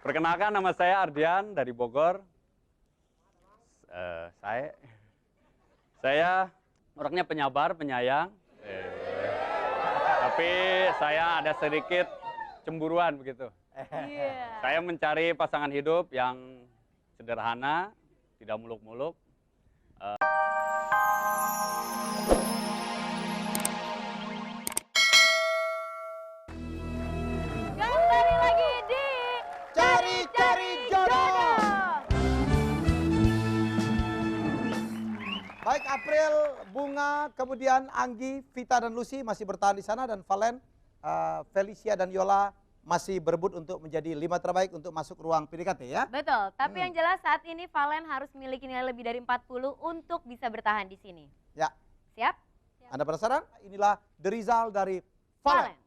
Perkenalkan, nama saya Ardian dari Bogor. Saya orangnya penyabar, penyayang. Tapi saya ada sedikit cemburuan begitu. Saya mencari pasangan hidup yang sederhana, tidak muluk-muluk. Kembali lagi di Cari-cari jodoh. Baik, April, Bunga, kemudian Anggi, Vita dan Lucy masih bertahan di sana, dan Valen, Felicia dan Yola masih berebut untuk menjadi 5 terbaik untuk masuk ruang PDKT ya. Betul, tapi yang jelas saat ini Valen harus memiliki nilai lebih dari 40 untuk bisa bertahan di sini. Ya. Siap? Anda penasaran? Inilah the result dari Valen. Valen.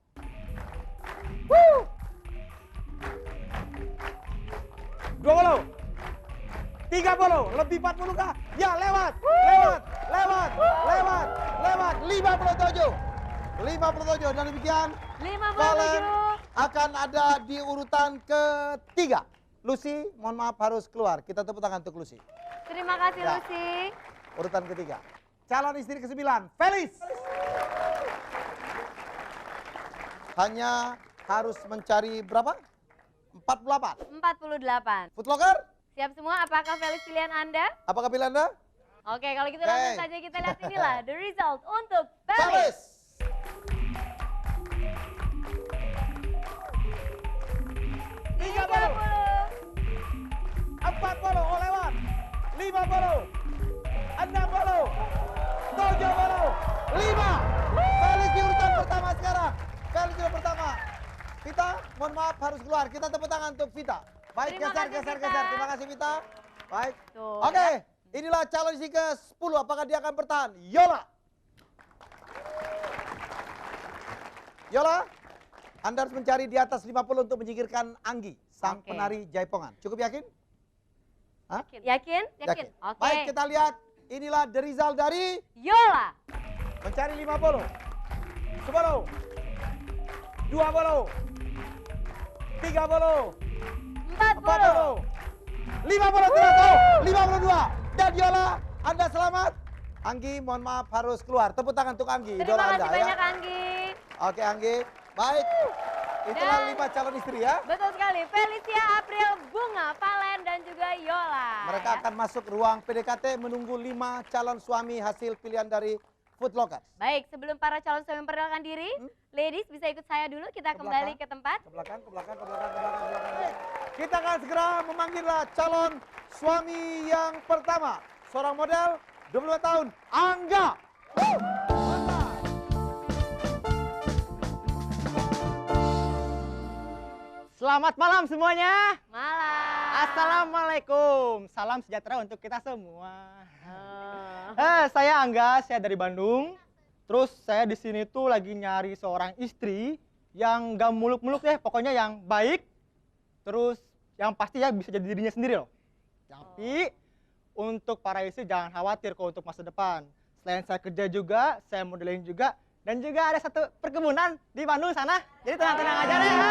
20, 30, lebih 40 kah? Ya, lewat, lewat, 57, dan demikian 57. Valen akan ada di urutan ketiga. Lucy, mohon maaf harus keluar. Kita tepuk tangan untuk Lucy. Terima kasih Ya. Lucy. Urutan ketiga. Calon istri ke-9, Felis. Hanya harus mencari berapa? 48. 48. Footlocker, Siap semua? Apakah Felis pilihan Anda? apakah pilihan Anda? Oke, kalau gitu Oke. langsung saja kita lihat inilah the result untuk Felis. Felis. 30, 40, oh lewat. 50, 60, 70, 5. Felis di urutan pertama sekarang. Felis di urutan pertama. Vita, mohon maaf harus keluar. Kita tepuk tangan untuk Vita. Baik, Terima geser. kasih, Vita. Terima kasih Vita. Baik. Tuh, Oke, ya. inilah calon istri ke-10. Apakah dia akan bertahan? Yola. Yola, Anda harus mencari di atas 50 untuk menyingkirkan Anggi, sang Oke. penari jaipongan. Cukup yakin? Hah? Yakin? Yakin? Oke. Baik, kita lihat. Inilah the result dari Yola. mencari 50, 10, 20, 30, 40, 50, tidak tahu, 52. Dan Yola, Anda selamat. Anggi, mohon maaf harus keluar. Tepuk tangan untuk Anggi, Terima idola kasih Anda banyak ya. Anggi. Oke Anggi, baik. Itulah Dan- 5 calon istri ya. Betul sekali. Felicia, April, Bunga, Valen, dan juga Yola. Mereka akan masuk ruang PDKT menunggu 5 calon suami hasil pilihan dari Footlocker. Baik, sebelum para calon suami memperkenalkan diri, ladies bisa ikut saya dulu. Kita Ke kembali belakang. ke tempat. Ke belakang. Kita akan segera memanggillah calon suami yang pertama. Seorang model, 22 tahun, Angga. Selamat malam semuanya. Malam. Assalamualaikum. Salam sejahtera untuk kita semua. Oh. Saya Angga, saya dari Bandung. Terus saya di sini tuh lagi nyari seorang istri yang gak muluk-muluk deh, pokoknya yang baik. Terus yang pasti ya bisa jadi dirinya sendiri loh. Tapi untuk para istri jangan khawatir kok untuk masa depan. Selain saya kerja juga, saya modeling juga. Dan juga ada satu perkebunan di Bandung sana. Jadi tenang-tenang aja deh ya.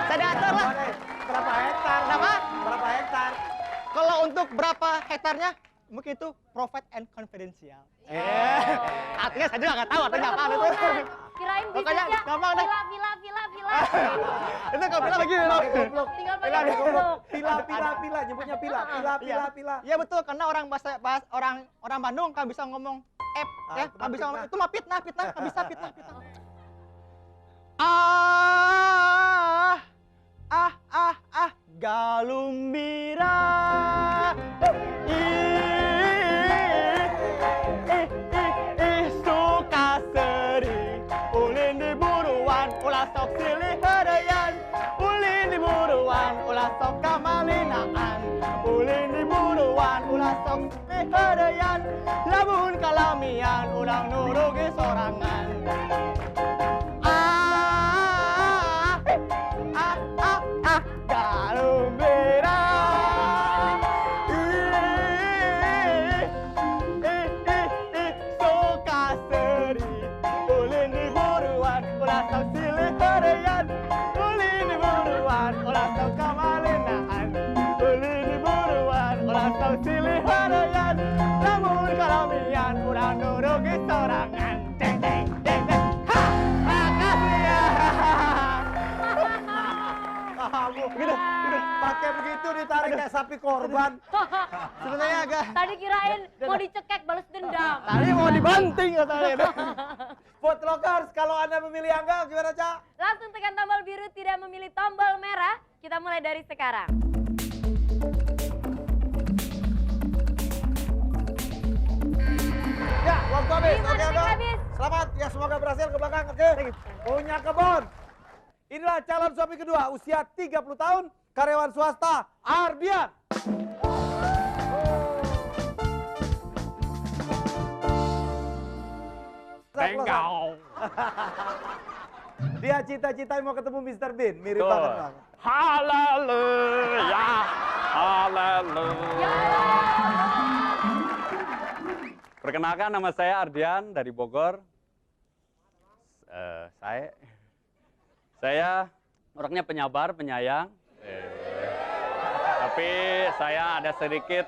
Saya diatur lah. Berapa hektar? Kenapa? Berapa hektar? Kalau untuk berapa hektarnya, mungkin itu private and confidential. Artinya saya juga nggak tahu artinya apa itu. Kirain Pokoknya bisnisnya gampang deh. villa. Itu kalau bilang begini loh. Tinggal pakai Pila, goblok. Pila, nyebutnya pila. Iya betul, karena orang bahasa orang Bandung kan bisa ngomong ya, itu kan mah bisa ngomong fitnah. itu mah fitnah, kan bisa fitnah. Galumbira. Suka seri. Ulin di buruan, ulah sok silih harayan. Ulin di buruan, ulah sok kamalinaan. Ulin di buruan, ulah sok silih harayan. Lamun kalamian, ulang nurugi sorangan. Galumbira. Suka seri. Ulin di buruan, ulah sok silih harayan. Ulin di buruan, ulah sok kamalina. sorangan. Deng deng deng deng. Ha! Makasih ya. Gitu, pakai begitu ditarik kayak sapi korban. Sebenarnya agak Tadi kirain mau dicekek balas dendam. tadi mau dibanting katanya. Food Lockers, kalau Anda memilih Angga, gimana, Cak? Langsung tekan tombol biru, tidak memilih tombol merah. Kita mulai dari sekarang. Ya, waktu habis. 5 Oke, detik Angga. habis. Selamat, ya semoga berhasil ke belakang. Oke. Punya kebun. Inilah calon suami kedua, usia 30 tahun, karyawan swasta, Ardian. Bengkau. Dia cita-cita mau ketemu Mr. Bean, mirip Tuh. banget, Bang. Haleluya. Haleluya. Perkenalkan, nama saya Ardian dari Bogor. Saya orangnya penyabar, penyayang. Tapi saya ada sedikit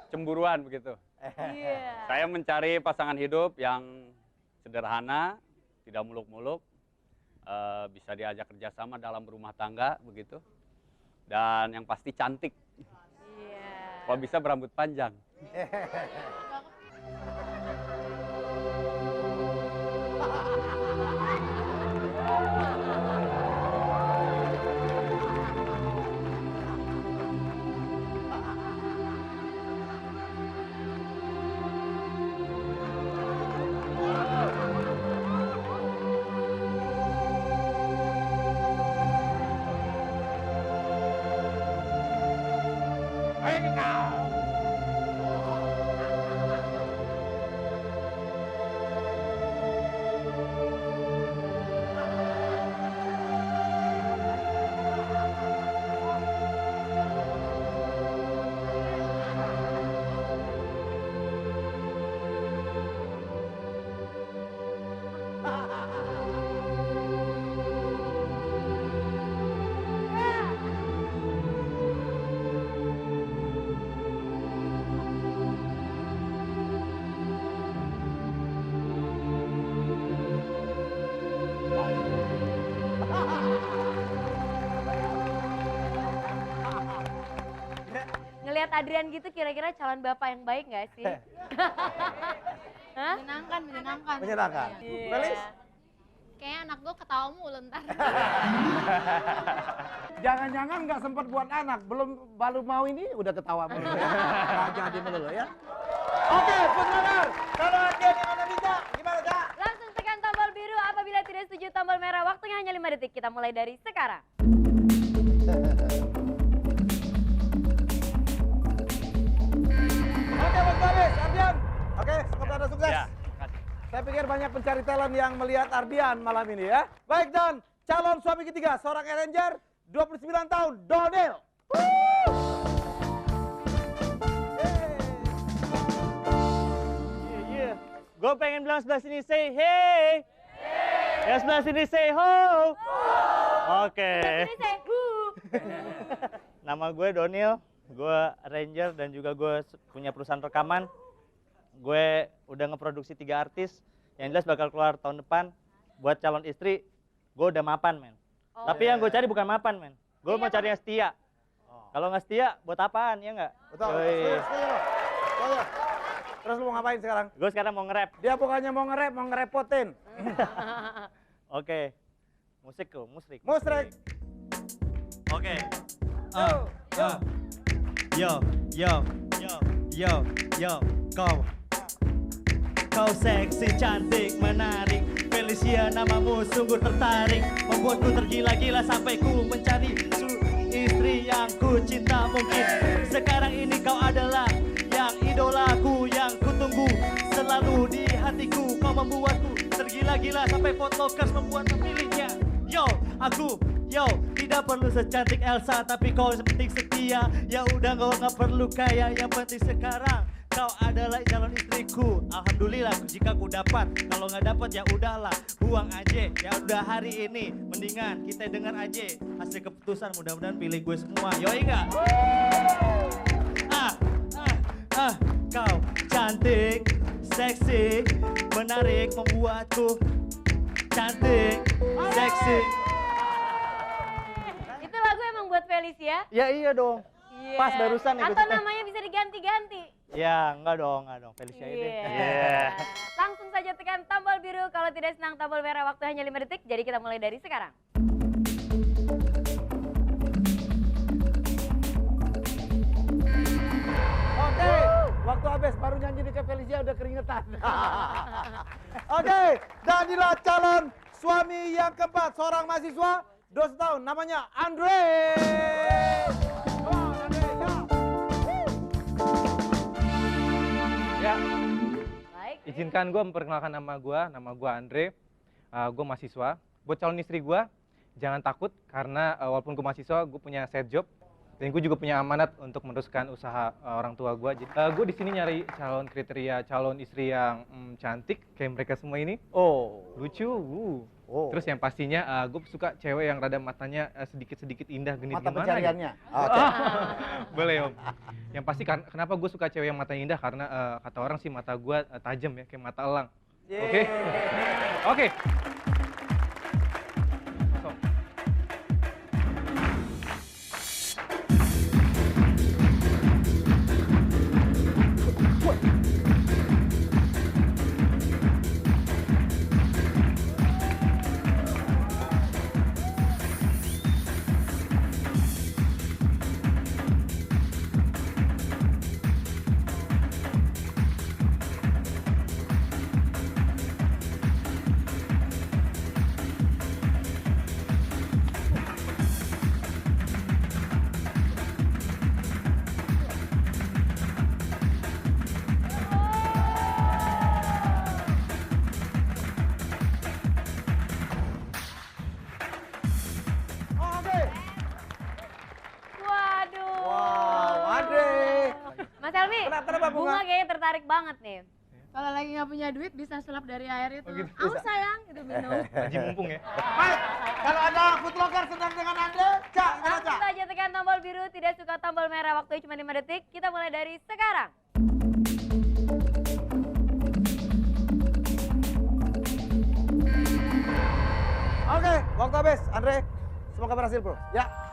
cemburuan begitu. Iya. Saya mencari pasangan hidup yang sederhana, tidak muluk-muluk, bisa diajak kerjasama dalam rumah tangga begitu, dan yang pasti cantik. Iya. Kalau bisa berambut panjang. Ngelihat Adrian gitu kira-kira calon bapak yang baik nggak sih? Hah? Menyenangkan, menyenangkan. Menyenangkan. Iya. Felis? Kayaknya anak gue ketawa mulu ntar. Jangan-jangan nggak sempat buat anak, baru mau ini udah ketawa mulu. Nggak jadi melulu ya. Oke, Food Lockers. Kalau Ardian yang Anda minta, gimana, Cak? Langsung tekan tombol biru, apabila tidak setuju tombol merah. Waktunya hanya 5 detik, kita mulai dari sekarang. Oke, waktu habis, Ardian. Oke, semoga Anda sukses. Ya, makasih. Saya pikir banyak pencari talent yang melihat Ardian malam ini ya. Baik, dan calon suami ketiga, seorang arranger, 29 tahun, Donel. Iya. Gue pengen bilang sebelah sini say hey. Ya sebelah sini say ho. Oke. Ini saya, Nama gue Donil, gue arranger dan juga gue punya perusahaan rekaman. Gue udah ngeproduksi 3 artis, yang jelas bakal keluar tahun depan. Buat calon istri, gue udah mapan, men. Oh. Tapi yang gue cari bukan mapan, men. Gue mau Iya, cari yang setia. Kalau nggak setia, buat apaan, ya nggak? Betul. Yoi. Setuju. Terus lu mau ngapain sekarang? Gue sekarang mau nge-rap. Dia bukannya mau nge-rap, mau ngerepotin. Oke. Musik tuh, musrik. Musrik. Oke. Yo. Yo, yo, yo, yo, yo, kau seksi, cantik, menarik. Felicia, namamu sungguh tertarik, membuatku tergila-gila sampai ku mencari istri yang ku cinta. Mungkin sekarang ini kau adalah yang idolaku, yang ku tunggu selalu di hatiku. Kau membuatku tergila-gila sampai Food Lockers membuat memilihnya. Yo, tidak perlu secantik Elsa, tapi kau penting setia. Ya udah, kau nggak perlu kaya, yang penting sekarang kau adalah calon istriku. Alhamdulillah jika ku dapat, kalau nggak dapat ya udahlah, buang aja. Ya udah, hari ini mendingan kita dengar aja hasil keputusan, mudah-mudahan pilih gue semua. Yoi nggak? Kau cantik, seksi, menarik, membuatku cantik, seksi. Itu lagu emang buat Felicia? Ya iya dong. Iya. Pas barusan nih, Atau gua- namanya bisa diganti-ganti? Ya enggak dong Felicia ini. Iya. Langsung saja tekan tombol biru, kalau tidak senang tombol merah, waktu hanya 5 detik. Jadi kita mulai dari sekarang. Oke, waktu habis baru nyanyi di Felicia udah keringetan. Oke, dan inilah calon suami yang keempat, seorang mahasiswa 2 tahun, namanya Andre. Come on, Andre, Ya, Baik. izinkan gue memperkenalkan nama gue Andre, gue mahasiswa. Buat calon istri gue, jangan takut karena walaupun gue mahasiswa, gue punya side job dan gue juga punya amanat untuk meneruskan usaha orang tua gue. Gue di sini nyari calon istri yang cantik kayak mereka semua ini, Oh, lucu. oh. Terus yang pastinya gue suka cewek yang rada matanya sedikit-sedikit indah, genit Mata gimana gitu. pencariannya. Oke. Boleh om. Yang pasti kenapa gue suka cewek yang matanya indah karena kata orang sih mata gue tajam ya kayak mata elang. Oke. Oke. Masuk. Oke. Waduh. Wow, Andre. Mas Elvi, Kenapa, Bunga? Bunga kayaknya tertarik banget nih. Kalau lagi nggak punya duit bisa sulap dari air itu. Oh, gitu. Aus sayang, itu minum. Haji mumpung ya. Baik, kalau ada foodlocker senang dengan Andre, Cak, mana Langsung Cak? saja tekan tombol biru, tidak suka tombol merah, waktu cuma 5 detik. Kita mulai dari sekarang. Oke, waktu habis, Andre. Semoga berhasil, bro. Ya.